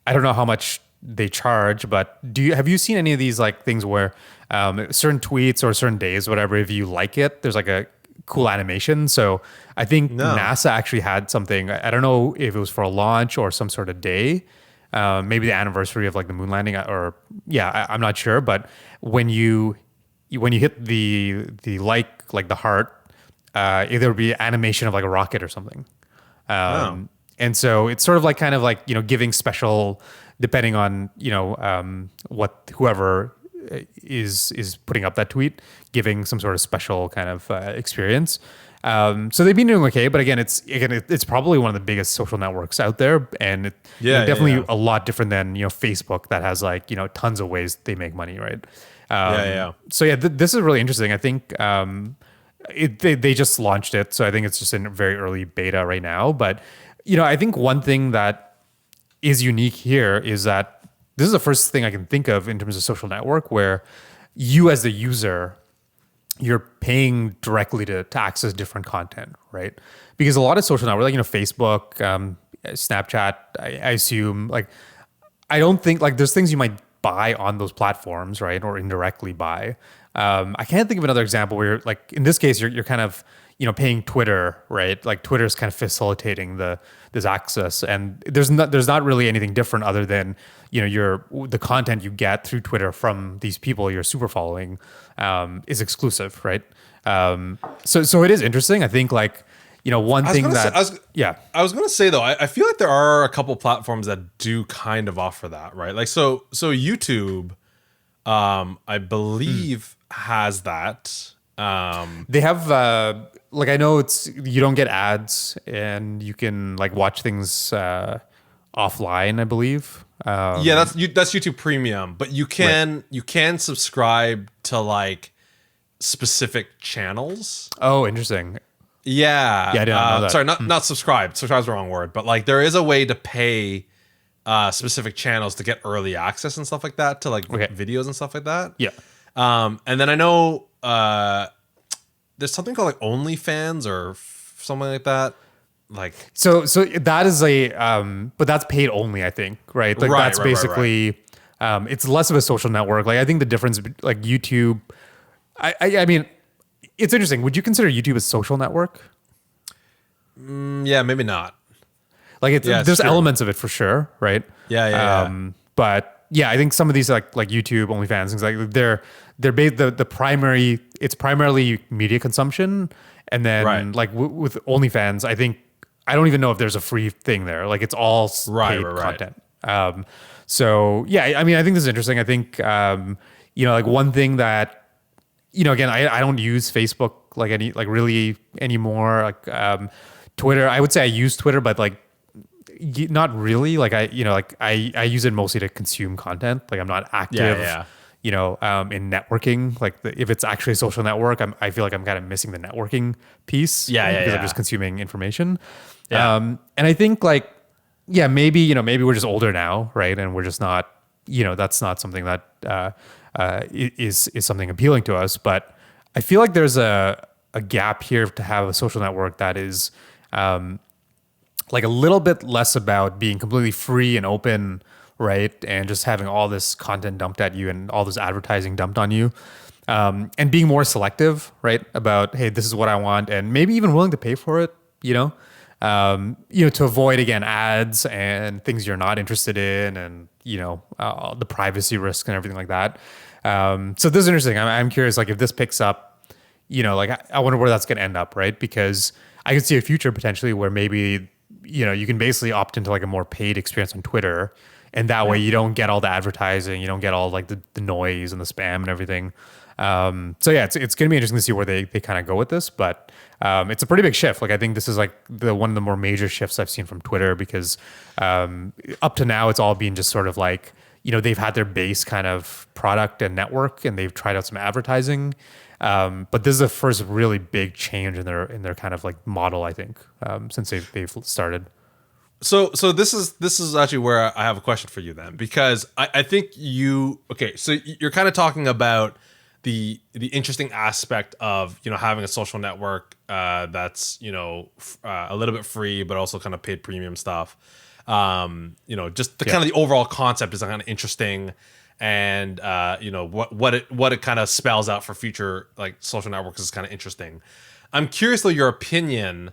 I don't know how much they charge, but have you seen any of these things where certain tweets or certain days, whatever, if you like it, there's a cool animation. So I think NASA actually had something. I don't know if it was for a launch or some sort of day, maybe the anniversary of the moon landing, or I'm not sure. But when you hit the the heart, there would be animation of a rocket or something. And so it's sort of giving special depending on what whoever is putting up that tweet, giving some sort of special kind of experience. So they've been doing okay, but again, it's probably one of the biggest social networks out there, and definitely a lot different than Facebook that has like tons of ways they make money, right? So yeah, this is really interesting. I think they just launched it, so I think it's just in very early beta right now. But I think one thing that is unique here is that this is the first thing I can think of in terms of social network where you as the user, you're paying directly to access different content, right? Because a lot of social networks, like Facebook, Snapchat, I assume, like, I don't think like there's things you might buy on those platforms, right, or indirectly buy. I can't think of another example where, like, in this case, you're kind of paying Twitter, right? Like Twitter's kind of facilitating this access, and there's not really anything different other than the content you get through Twitter from these people you're super following is exclusive, right? So it is interesting. I think like one thing that I was gonna say though, I feel like there are a couple platforms that do kind of offer that, right? Like so YouTube, I believe has that. They have like I know you don't get ads and you can like watch things offline, I believe. That's YouTube Premium, but you can subscribe to like specific channels. Oh, interesting. Yeah. I didn't know that. Sorry, not subscribe. Subscribe's the wrong word, but like there is a way to pay specific channels to get early access and stuff like that to like videos and stuff like that. Yeah. And then I know there's something called like OnlyFans or something like that. Like so that is but that's paid only, I think, right? Like that's basically it's less of a social network. Like I think the difference like YouTube, I mean, it's interesting. Would you consider YouTube a social network? Yeah, maybe not. Like there's true. elements of it for sure, right? Yeah. But yeah, I think some of these like YouTube, OnlyFans, things like they're the primary. It's primarily media consumption, and then like with OnlyFans, I don't even know if there's a free thing there. Like it's all paid content. So yeah, I mean, I think this is interesting. I think like one thing that again, I don't use Facebook like really anymore. Like Twitter, I would say I use Twitter, but like not really. Like I use it mostly to consume content. Like I'm not active. In networking. Like if it's actually a social network, I feel like I'm kind of missing the networking piece. Because I'm just consuming information. And I think like maybe maybe we're just older now, right? And we're just not that's not something that is something appealing to us. But I feel like there's a gap here to have a social network that is like a little bit less about being completely free and open, right? And just having all this content dumped at you and all this advertising dumped on you. And being more selective, right? About, hey, this is what I want, and maybe even willing to pay for it, to avoid again ads and things you're not interested in, and the privacy risk and everything like that. So this is interesting. I'm curious, like if this picks up, like I wonder where that's going to end up, right? Because I could see a future potentially where maybe you can basically opt into like a more paid experience on Twitter, and that way you don't get all the advertising, you don't get all like the noise and the spam and everything. So yeah, it's going to be interesting to see where they kind of go with this, but it's a pretty big shift. Like I think this is like one of the more major shifts I've seen from Twitter, because up to now it's all been just sort of like, they've had their base kind of product and network, and they've tried out some advertising. But this is the first really big change in their kind of like model, I think, since they've started. So this is actually where I have a question for you then, because I think so you're kind of talking about the interesting aspect of having a social network that's a little bit free but also kind of paid premium stuff. Just the kind of the overall concept is kind of interesting, and what it kind of spells out for future like social networks is kind of interesting. I'm curious though your opinion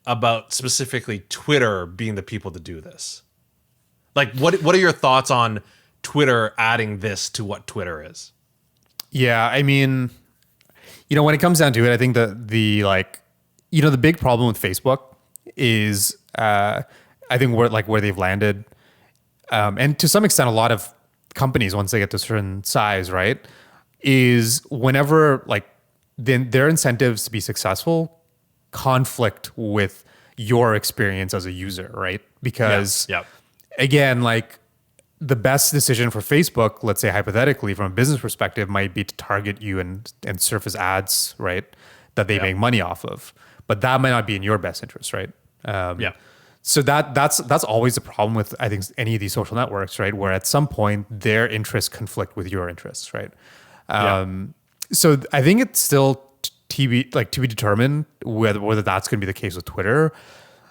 about specifically Twitter being the people to do this. Like what are your thoughts on Twitter adding this to what Twitter is? Yeah, I mean, when it comes down to it, I think the big problem with Facebook is I think where they've landed. and to some extent, a lot of companies, once they get to a certain size, right, is whenever like then their incentives to be successful conflict with your experience as a user, right? Because again, like the best decision for Facebook, let's say hypothetically from a business perspective, might be to target you and surface ads, right, that they make money off of. But that might not be in your best interest, right? So that's always the problem with, I think, any of these social networks, right? Where at some point their interests conflict with your interests, right? So I think it's still to be determined whether that's going to be the case with Twitter.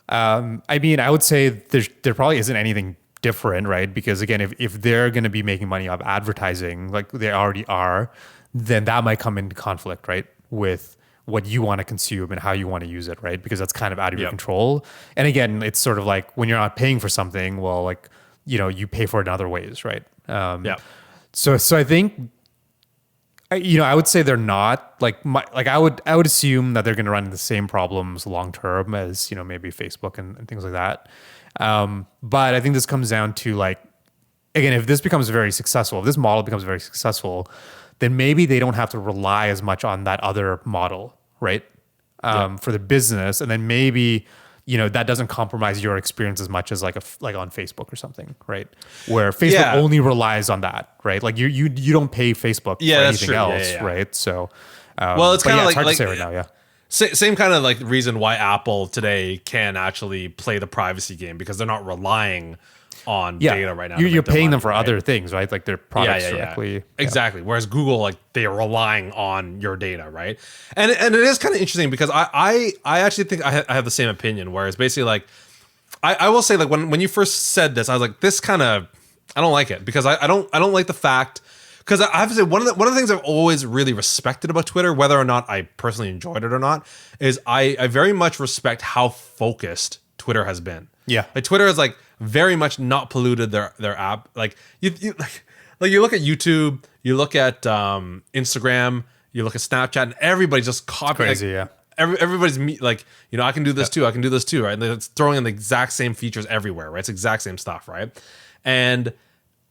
I mean, I would say there probably isn't anything different, right? Because again, if they're going to be making money off advertising, like they already are, then that might come into conflict, right, with what you want to consume and how you want to use it, right? Because that's kind of out of your control. And again, it's sort of like when you're not paying for something, well, like, you know, you pay for it in other ways, right? So I think, you know, I would say they're not like I would assume that they're going to run into the same problems long term as, you know, maybe Facebook and things like that. But I think this comes down to like, again, if this becomes very successful, if this model becomes very successful, then maybe they don't have to rely as much on that other model, right? For the business. And then maybe, you know, that doesn't compromise your experience as much as like on Facebook or something, right? Where Facebook only relies on that, right? Like you don't pay Facebook for anything else, right? So, well, it's kind of hard like to say right now, Same kind of like reason why Apple today can actually play the privacy game, because they're not relying on data right now. You're paying them for other things, right? Like their products directly. Exactly. Whereas Google, like they are relying on your data, right? And it is kind of interesting because I actually think I have the same opinion. Whereas basically, like I will say, like when you first said this, I was like, this kind of, I don't like it, because I don't like the fact. Because I have to say, one of the things I've always really respected about Twitter, whether or not I personally enjoyed it or not, is I very much respect how focused Twitter has been. Yeah, like Twitter has like very much not polluted their app. Like you look at YouTube, you look at Instagram, you look at Snapchat, and everybody's just copying. Crazy, like, everybody's like, you know, I can do this too. I can do this too, right? And it's throwing in the exact same features everywhere, right? It's the exact same stuff, right? And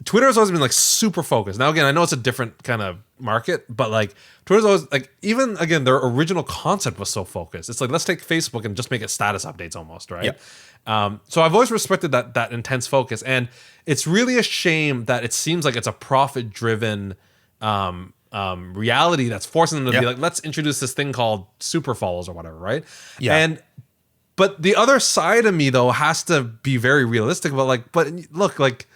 Twitter has always been like super focused. Now, again, I know it's a different kind of market, but like Twitter's always like, even again, their original concept was so focused. It's like, let's take Facebook and just make it status updates almost, right? So I've always respected that intense focus. And it's really a shame that it seems like it's a profit-driven reality that's forcing them to be like, let's introduce this thing called super follows or whatever, right? But the other side of me, though, has to be very realistic about like, but look, like,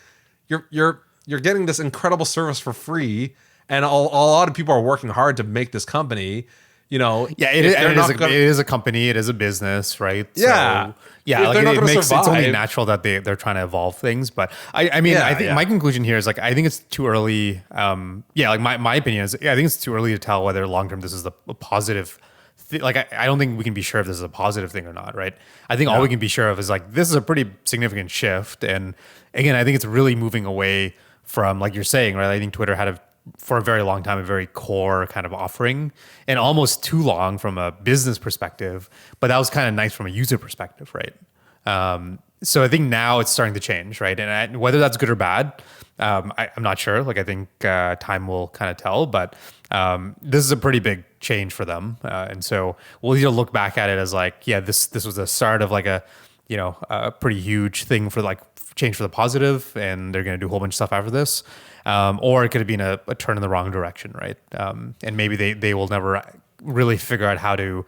you're getting this incredible service for free, and a lot of people are working hard to make this company. You know, it is a company, it is a business, right? Yeah, like it's only natural that they're trying to evolve things. But I mean, I think my conclusion here is like, I think it's too early. Like my opinion is, I think it's too early to tell whether long term this is a positive. Like I don't think we can be sure if this is a positive thing or not, right? I think all we can be sure of is like, this is a pretty significant shift. And again, I think it's really moving away from, like you're saying, right? I think Twitter had for a very long time, a very core kind of offering, and almost too long from a business perspective, but that was kind of nice from a user perspective, right? So I think now it's starting to change, right? And whether that's good or bad, I'm not sure. Like I think time will kind of tell, but this is a pretty big change for them, and so we'll either look back at it as like, this was the start of like a pretty huge thing for like change for the positive, and they're going to do a whole bunch of stuff after this, or it could have been a turn in the wrong direction, right? And maybe they will never really figure out how to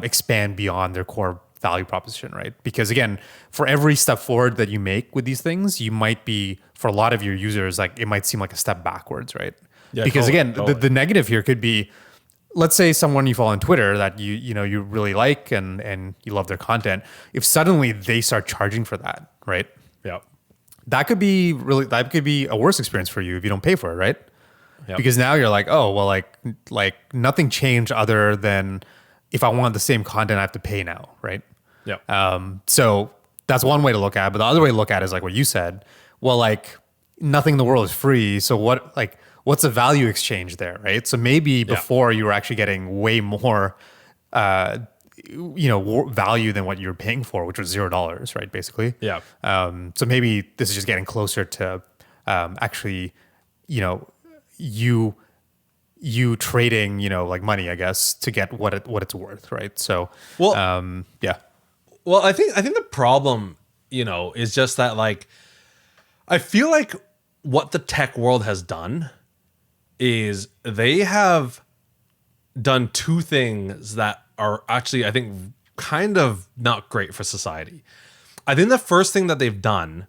expand beyond their core value proposition, right? Because again, for every step forward that you make with these things, you might be, for a lot of your users, like it might seem like a step backwards, right? Because totally. The negative here could be, let's say someone you follow on Twitter that you really like and you love their content. If suddenly they start charging for that, right? Yeah, that could be a worse experience for you if you don't pay for it, right? Yep. Because now you're like, oh well, like nothing changed other than if I want the same content, I have to pay now, right? Yeah. So that's one way to look at it. But the other way to look at it is like what you said. Well, like nothing in the world is free. So what's the value exchange there, right? So maybe before you were actually getting way more value than what you're paying for, which was $0, right? Basically. Yeah. So maybe this is just getting closer to actually, you trading, like money, I guess, to get what it's worth, right? So, Well, yeah. Well, I think the problem, is just that like I feel like what the tech world has done is they have done two things that are actually, I think, kind of not great for society. I think the first thing that they've done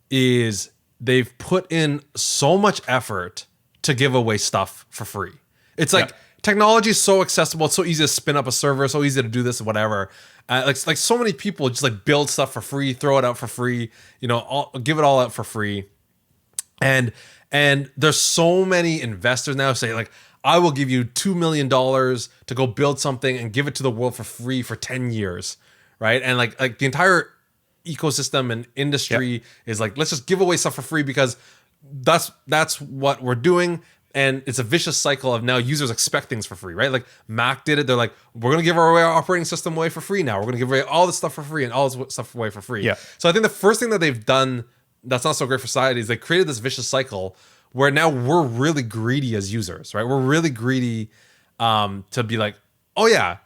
is they've put in so much effort to give away stuff for free. It's like technology is so accessible. It's so easy to spin up a server, so easy to do this, whatever. Like so many people just like build stuff for free, throw it out for free, give it all out for free. And there's so many investors now say like, I will give you $2 million to go build something and give it to the world for free for 10 years. Right. And like the entire ecosystem and industry is like, let's just give away stuff for free because that's what we're doing. And it's a vicious cycle of now users expect things for free, right? Like Mac did it. They're like, we're going to give our operating system away for free now. We're going to give away all this stuff for free and all this stuff away for free. Yeah. So I think the first thing that they've done that's not so great for society is they created this vicious cycle where now we're really greedy as users, right? We're really greedy to be like, oh yeah,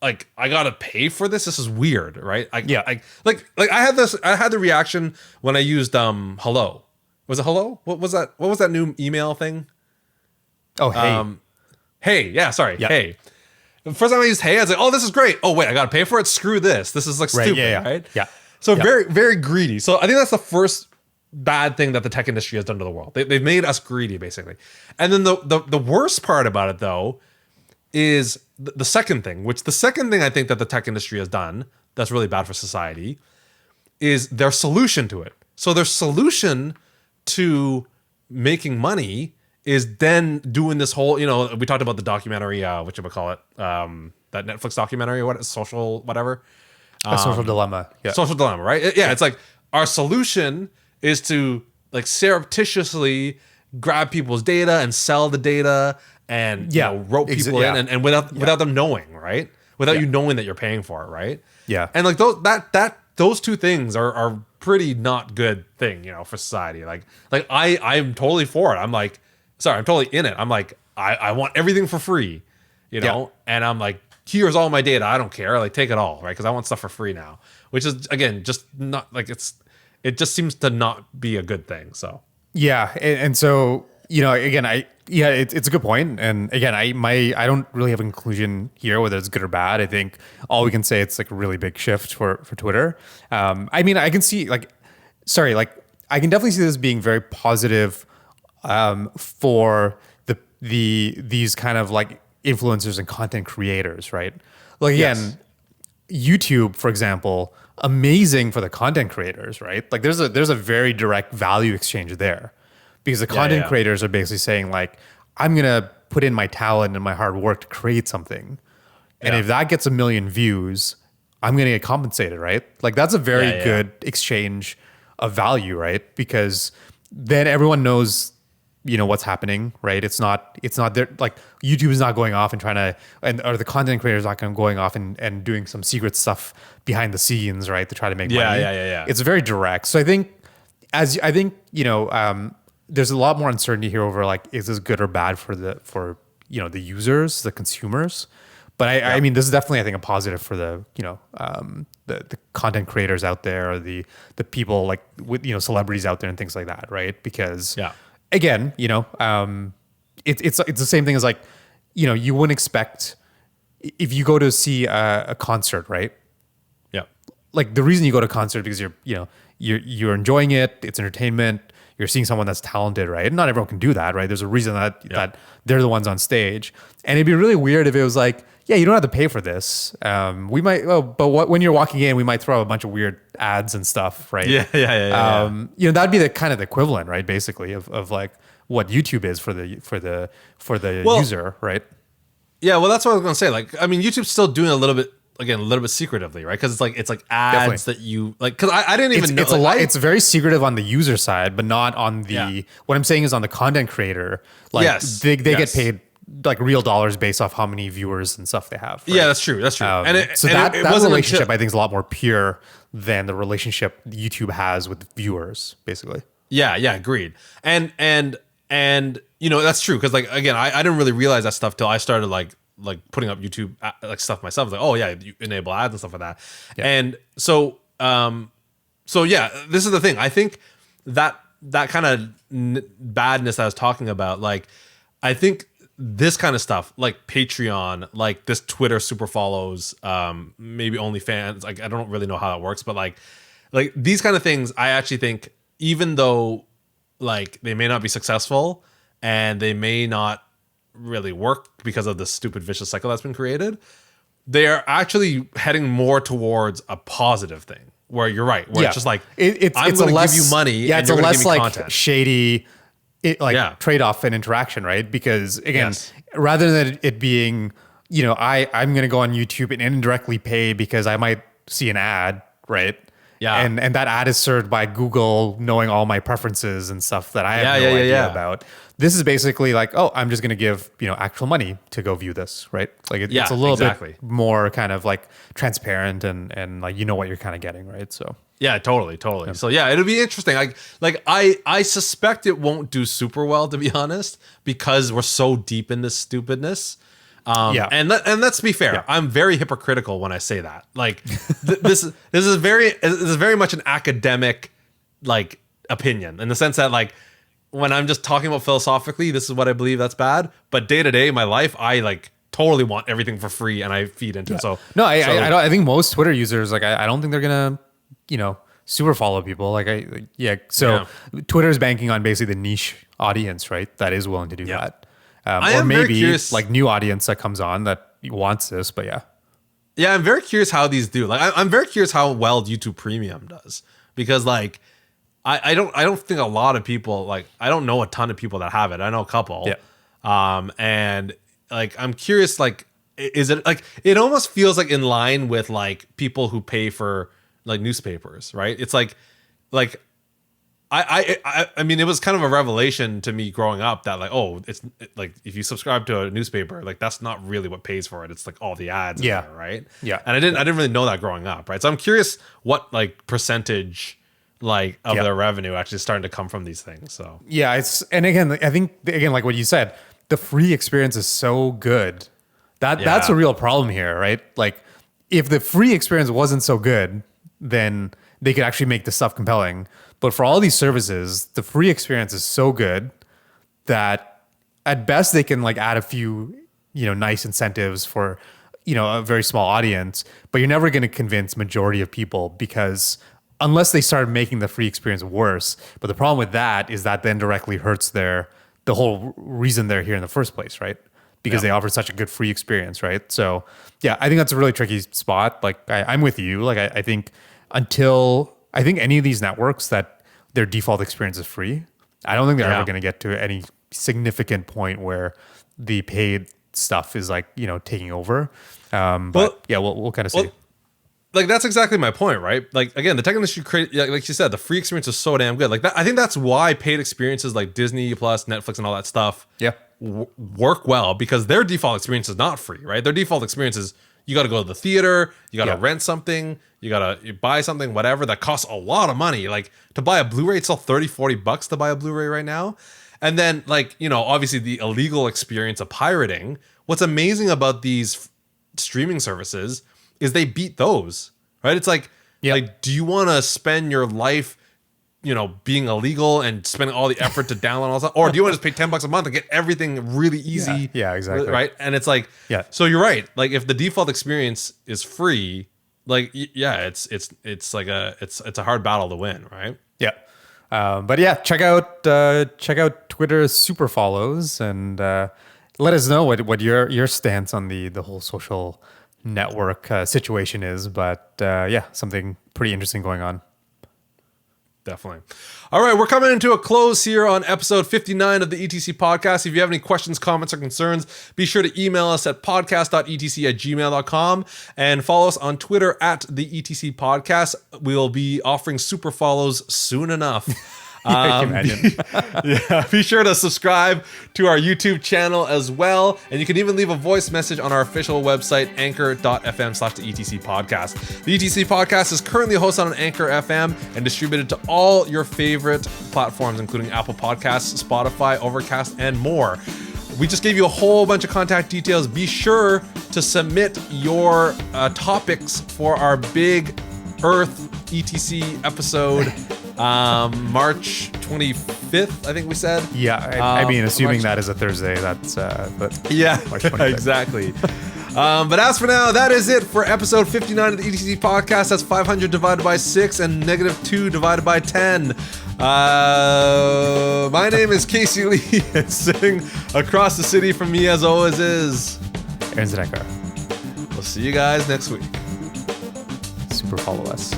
like I gotta pay for this. This is weird, right? Like I had the reaction when I used Hello. Was it Hello? What was that? What was that new email thing? Oh, Hey. Hey, yeah, sorry. Yep. Hey. The first time I used Hey, I was like, oh, this is great. Oh wait, I gotta pay for it. Screw this. This is like stupid, right? Yeah. So very, very greedy. So I think that's the first bad thing that the tech industry has done to the world. They've made us greedy, basically. And then the worst part about it, though, is the second thing, which the second thing I think that the tech industry has done that's really bad for society is their solution to it. So their solution to making money is then doing this whole, we talked about the documentary, whatchamacallit, that Netflix documentary, social, whatever. Social Dilemma. Yeah. Social Dilemma, right? Yeah, it's like our solution is to like surreptitiously grab people's data and sell the data and rope people in and without them knowing, right? Without you knowing that you're paying for it, right? Yeah. And like those two things are pretty not good thing, for society. Like I'm totally for it. I'm totally in it. I'm like, I want everything for free, and I'm like, here's all my data. I don't care. Like take it all, right? Because I want stuff for free now, which is again just not like it just seems to not be a good thing. So yeah, and so again, it's a good point, and again, I don't really have a conclusion here whether it's good or bad. I think all we can say it's like a really big shift for Twitter. I mean, I can see I can definitely see this being very positive for these kind of like influencers and content creators, right? Like again, YouTube, for example, amazing for the content creators, right? Like there's a very direct value exchange there because the content creators are basically saying like, I'm gonna put in my talent and my hard work to create something, and if that gets 1 million views, I'm gonna get compensated, right? Like that's a very good exchange of value, right? Because then everyone knows what's happening, right? It's not there. Like YouTube is not going off and or the content creator is not going off and doing some secret stuff behind the scenes, right? To try to make money. Yeah. It's very direct. So I think there's a lot more uncertainty here over like, is this good or bad for the users, the consumers? But I mean, this is definitely, I think, a positive for the content creators out there, or the people like with celebrities out there and things like that, right? Because again, it's the same thing as like, you wouldn't expect if you go to see a concert, right? Yeah. Like the reason you go to a concert because you're enjoying it, it's entertainment, you're seeing someone that's talented, right? And not everyone can do that, right? There's a reason that they're the ones on stage. And it'd be really weird if it was like, yeah, you don't have to pay for this. We might, when you're walking in, we might throw a bunch of weird ads and stuff, right? Yeah. That'd be the kind of the equivalent, right? Basically of like what YouTube is for the user, right? Yeah, well, that's what I was gonna say. Like, I mean, YouTube's still doing a little bit secretively, right? Because it's like ads that you like. Because I didn't even know. It's it's very secretive on the user side, but not on the. What I'm saying is on the content creator. Like they get paid like real dollars based off how many viewers and stuff they have. Right? Yeah, that's true. That's true. So that relationship I think is a lot more pure than the relationship YouTube has with viewers, basically. Yeah, agreed. And that's true because like again, I didn't really realize that stuff till I started like putting up YouTube like stuff myself. Like, oh yeah, you enable ads and stuff like that. Yeah. And so yeah, this is the thing. I think that kind of badness I was talking about, like, I think this kind of stuff, like Patreon, like this Twitter super follows, maybe OnlyFans, like I don't really know how that works, but like these kind of things, I actually think, even though like they may not be successful and they may not really work because of the stupid vicious cycle that's been created, they are actually heading more towards a positive thing. Where you're right, where it's just like I'm going to give you money. Yeah, and it's a less give me like content. Shady, trade-off and interaction, right? Because again, rather than it being, I'm going to go on YouTube and indirectly pay because I might see an ad, right? Yeah, and that ad is served by Google knowing all my preferences and stuff that I have no idea about. This is basically like, oh, I'm just going to give actual money to go view this, right? Like it's a little bit more kind of like transparent and like what you're kind of getting, right? So yeah, totally. Yeah. So yeah, it'll be interesting. Like I suspect it won't do super well, to be honest, because we're so deep in this stupidness. And let's be fair. I'm very hypocritical when I say that. Like this is very much an academic like opinion in the sense that like when I'm just talking about philosophically, this is what I believe that's bad. But day to day, my life, I like totally want everything for free and I feed into it. So no, I think most Twitter users like I don't think they're gonna super follow people Twitter is banking on basically the niche audience, right? That is willing to do that. Or maybe like new audience that comes on that wants this, but yeah, I'm very curious how these do. Like, I'm very curious how well YouTube Premium does because, like, I don't think a lot of people like. I don't know a ton of people that have it. I know a couple. Yeah. And like, I'm curious. Like, is it like it almost feels like in line with like people who pay for like newspapers, right? It's like. I mean, it was kind of a revelation to me growing up that like, oh, it's like if you subscribe to a newspaper, like that's not really what pays for it. It's like all the ads, in there, right? Yeah. And I didn't really know that growing up, right? So I'm curious what like percentage like of their revenue actually is starting to come from these things. So yeah, and again, I think like what you said, the free experience is so good that's a real problem here, right? Like if the free experience wasn't so good, then they could actually make the stuff compelling. But for all these services, the free experience is so good that at best they can like add a few, nice incentives for, a very small audience, but you're never going to convince majority of people because unless they start making the free experience worse. But the problem with that is that then directly hurts the whole reason they're here in the first place, right? Because they offer such a good free experience, right? So yeah, I think that's a really tricky spot. Like I'm with you. Like I think any of these networks that their default experience is free, I don't think they're ever going to get to any significant point where the paid stuff is like, taking over. But we'll kind of see. Like that's exactly my point, right? Like again, the tech industry like you said, the free experience is so damn good. Like that, I think that's why paid experiences like Disney Plus, Netflix, and all that stuff work well because their default experience is not free, right? Their default experience is you got to go to the theater, you got to rent something, you buy something, whatever that costs a lot of money. Like to buy a Blu-ray, it's still $30-$40 to buy a Blu-ray right now. And then like, obviously the illegal experience of pirating. What's amazing about these streaming services is they beat those, right? It's like, do you want to spend your life, being illegal and spending all the effort to download all that, or do you want to just pay $10 a month and get everything really easy? Yeah, exactly. Right. And it's like, so you're right. Like if the default experience is free, like, it's like it's a hard battle to win. Right. Yeah. But yeah, check out Twitter's super follows and let us know what your stance on the whole social network situation is. But something pretty interesting going on. Definitely. All right, we're coming into a close here on episode 59 of the ETC podcast. If you have any questions, comments, or concerns, be sure to email us at podcast.etc@gmail.com and follow us on Twitter at the ETC podcast. We'll be offering super follows soon enough. Can you imagine? Yeah, be sure to subscribe to our YouTube channel as well. And you can even leave a voice message on our official website, anchor.fm/the ETC podcast. The ETC podcast is currently hosted on Anchor FM and distributed to all your favorite platforms, including Apple Podcasts, Spotify, Overcast, and more. We just gave you a whole bunch of contact details. Be sure to submit your topics for our big Earth ETC episode, March 25th, I think we said. Yeah, I mean, assuming March- that is a Thursday, that's but Yeah, March 25th. exactly. But as for now, that is it for episode 59 of the ETC podcast. That's 500 divided by 6 and -2 divided by 10. My name is Casey Lee, and sitting across the city from me, as always, is Aaron Zanekar. We'll see you guys next week. Super follow us.